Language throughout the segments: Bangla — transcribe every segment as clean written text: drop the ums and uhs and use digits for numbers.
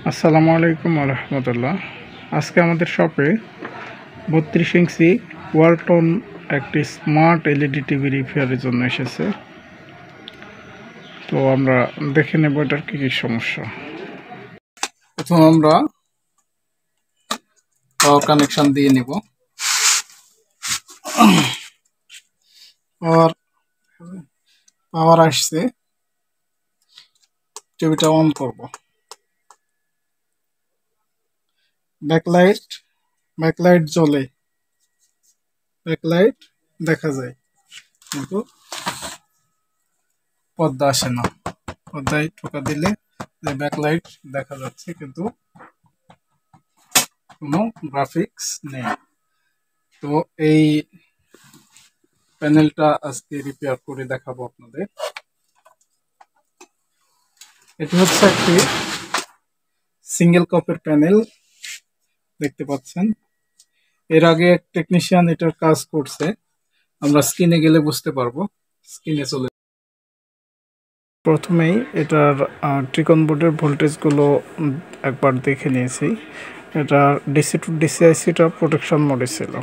আসসালামু আলাইকুম রহমতুল্লাহ। আজকে আমাদের শপে 32 ইঞ্চি ওয়ালটন একটি স্মার্ট এলইডি টিভি রিপেয়ারের জন্য এসেছে। তো আমরা দেখে নেব এটার কি কি সমস্যা। প্রথম আমরা পাওয়ার কানেকশন দিয়ে নেব। পাওয়ার আসছে, টিভিটা অন করব। ব্যাকলাইট জ্বলে, ব্যাকলাইট দেখা যায় কিন্তু পর্দা আসে না। পর্দায় ঠোকা দিলে যে ব্যাকলাইট দেখা যাচ্ছে কিন্তু কোনো গ্রাফিক্স নেই। তো এই প্যানেলটা আজকে রিপেয়ার করে দেখাবো আপনাদের। এটি হচ্ছে একটি সিঙ্গেল কাপের প্যানেল, দেখতে পাচ্ছেন। এর আগে এক টেকনিশিয়ান এটার কাজ করছে, আমরা স্ক্রিনে গেলে বুঝতে পারবো। স্ক্রিনে চলে প্রথমেই এটার ট্রিকন বোর্ডের ভোল্টেজগুলো একবার দেখে নিয়েছি। এটা ডিসি টু ডিসি আইসিটা প্রোটেকশন মোডে ছিল।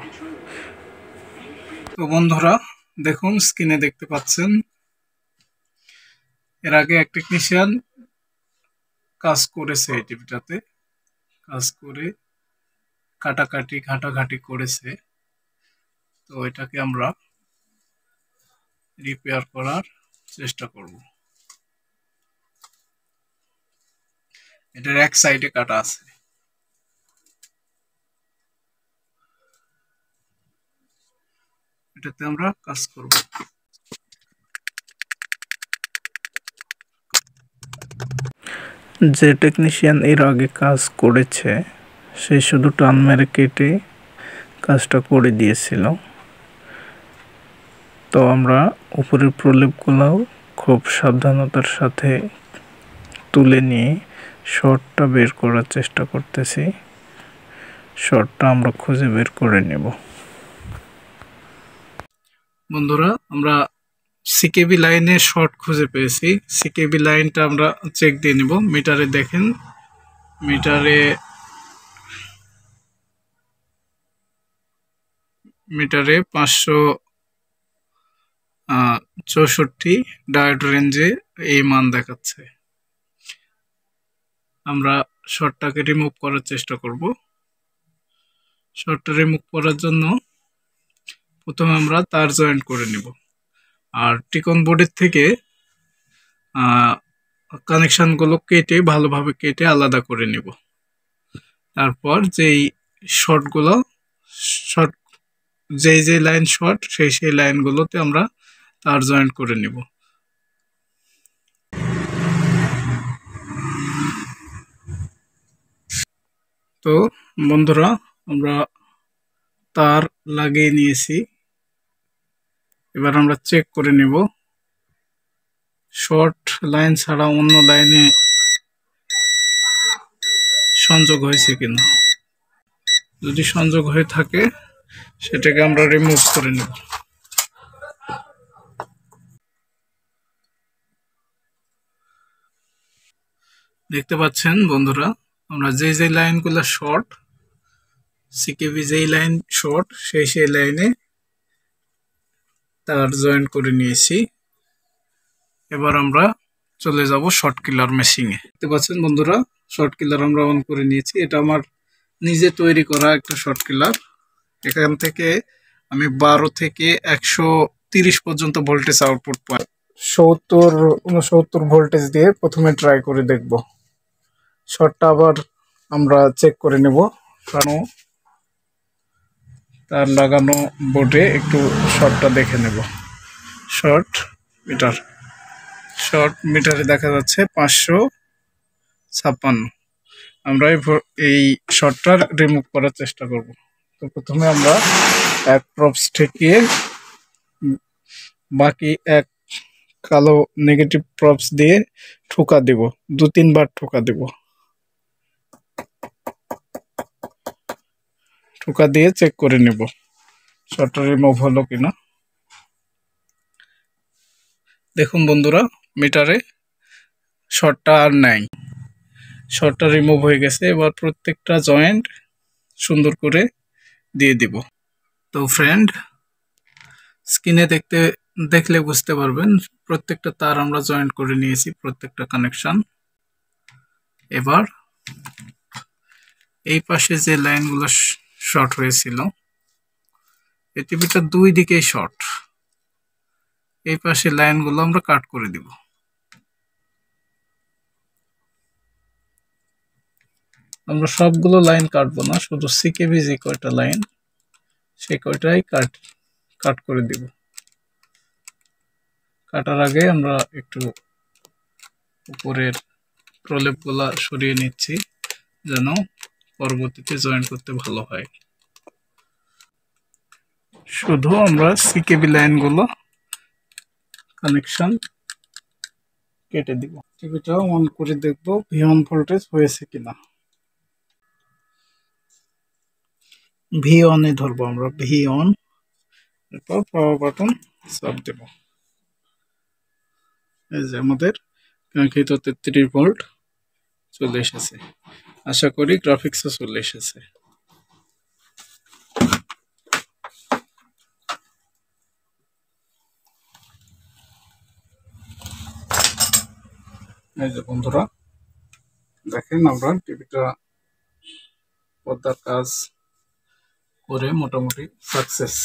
তো বন্ধুরা দেখুন, স্ক্রিনে দেখতে পাচ্ছেন এর আগে এক টেকনিশিয়ান কাজ করেছে এই টিভিটাতে। কাজ করে ঘাটাঘাটি করেছে। তো এটাকে আমরা রিপেয়ার করার চেষ্টা করব। এটার এক সাইডে কাটা আছে, এটাতে আমরা কাজ করব। যে টেকনিশিয়ান এর আগে কাজ করেছে সে শুধু টান মেরে কেটে কাজটা করে দিয়েছিল। তো আমরা উপরের প্রলেপগুলো খুব সাবধানতার সাথে তুলে নিয়ে শর্টটা বের করার চেষ্টা করতেছি। শর্টটা আমরা খুঁজে বের করে নেব। বন্ধুরা, আমরা সিকেবি লাইনে শর্ট খুঁজে পেয়েছি। সিকেবি লাইনটা আমরা চেক দিয়ে নেব। মিটারে দেখেন, মিটারে 564 ডায়োড রেঞ্জে এই মান দেখাচ্ছে। আমরা শর্টটাকে রিমুভ করার চেষ্টা করব। শর্টটা রিমুভ করার জন্য প্রথমে আমরা তার জয়েন্ট করে নেব, আর টিকন বোর্ডের থেকে কানেকশনগুলো কেটে ভালোভাবে কেটে আলাদা করে নেব। তারপর যেই শর্টগুলো শর্ট যেই লাইন শর্ট সেই লাইনগুলোতে আমরা তার জয়েন্ট করে নেব। তো বন্ধুরা, আমরা তার লাগিয়ে নিয়েছি। এবার আমরা চেক করে নেব শর্ট লাইন ছাড়া অন্য লাইনে সংযোগ হয়েছে কিনা। যদি সংযোগ হয়ে থাকে সেটাকে আমরা রিমুভ করে নেব। দেখতে পাচ্ছেন বন্ধুরা, আমরা যে লাইনগুলো শর্ট, সিকেবি যেই লাইন শর্ট সেই লাইনে তার জয়েন্ট করে নিয়েছি। এবার আমরা চলে যাব শর্ট কিলার মেশিনে। দেখতে পাচ্ছেন বন্ধুরা, শর্ট কিলার আমরা অন করে নিয়েছি। এটা আমার নিজে তৈরি করা একটা শর্ট কিলার। এখান থেকে আমি 12 থেকে 130 পর্যন্ত ভোল্টেজ আউটপুট পাই। 70-69 ভোল্টেজ দিয়ে প্রথমে ট্রাই করে দেখব। শর্টটা আবার আমরা চেক করে নেব, কারণ তার লাগানো বোর্ডে একটু শর্টটা দেখে নেব। শর্ট মিটারে দেখা যাচ্ছে 556। আমরা এই শর্টটা রিমুভ করার চেষ্টা করব। তো প্রথমে আমরা এক প্রপস ঠেকিয়ে বাকি এক কালো নেগেটিভ প্রপস দিয়ে ঠোকা দেব, 2-3 বার ঠোকা দেব। ঠোকা দিয়ে চেক করে নেব শর্টটা রিমুভ হলো কিনা। দেখুন বন্ধুরা, মিটারে শর্টটা আর নাই। শর্টটা রিমুভ হয়ে গেছে। এবার প্রত্যেকটা জয়েন্ট সুন্দর করে দিয়ে দিব। তো ফ্রেন্ড, স্ক্রিনে দেখলে বুঝতে পারবেন প্রত্যেকটা তার আমরা জয়েন্ট করে নিয়েছি, প্রত্যেকটা কানেকশন। এবার এই পাশে যে লাইনগুলো শর্ট হয়েছিল, এই টিভিটা দুই দিকেই শর্ট, এই পাশে লাইনগুলো আমরা কাট করে দিব। আমরা সবগুলো লাইন কাটবো না, শুধু সিকেবি যে কয়টা লাইন সেই কয়টাই কাট করে দিব। কাটার আগে আমরা একটু উপরের প্রলেপগুলা সরিয়ে নিচ্ছি যেন পরবর্তীতে জয়েন করতে ভালো হয়। শুধু আমরা সিকেবি লাইনগুলো কানেকশন কেটে দিব। টিভিটা অন করে দেখব ভিঅন ভোল্টেজ হয়েছে কিনা। ভি অনে ধরবো আমরা, ভি অন, এরপর পাওয়ার বাটন চাপ দেব। এই যে আমাদের কাঙ্ক্ষিত 33 ভোল্ট চলে এসেছে। আশা করি গ্রাফিক্সও চলে এসেছে। এই যে বন্ধুরা দেখেন, আমরা টিভিটা পর্দার কাজ করে মোটামুটি সাকসেস।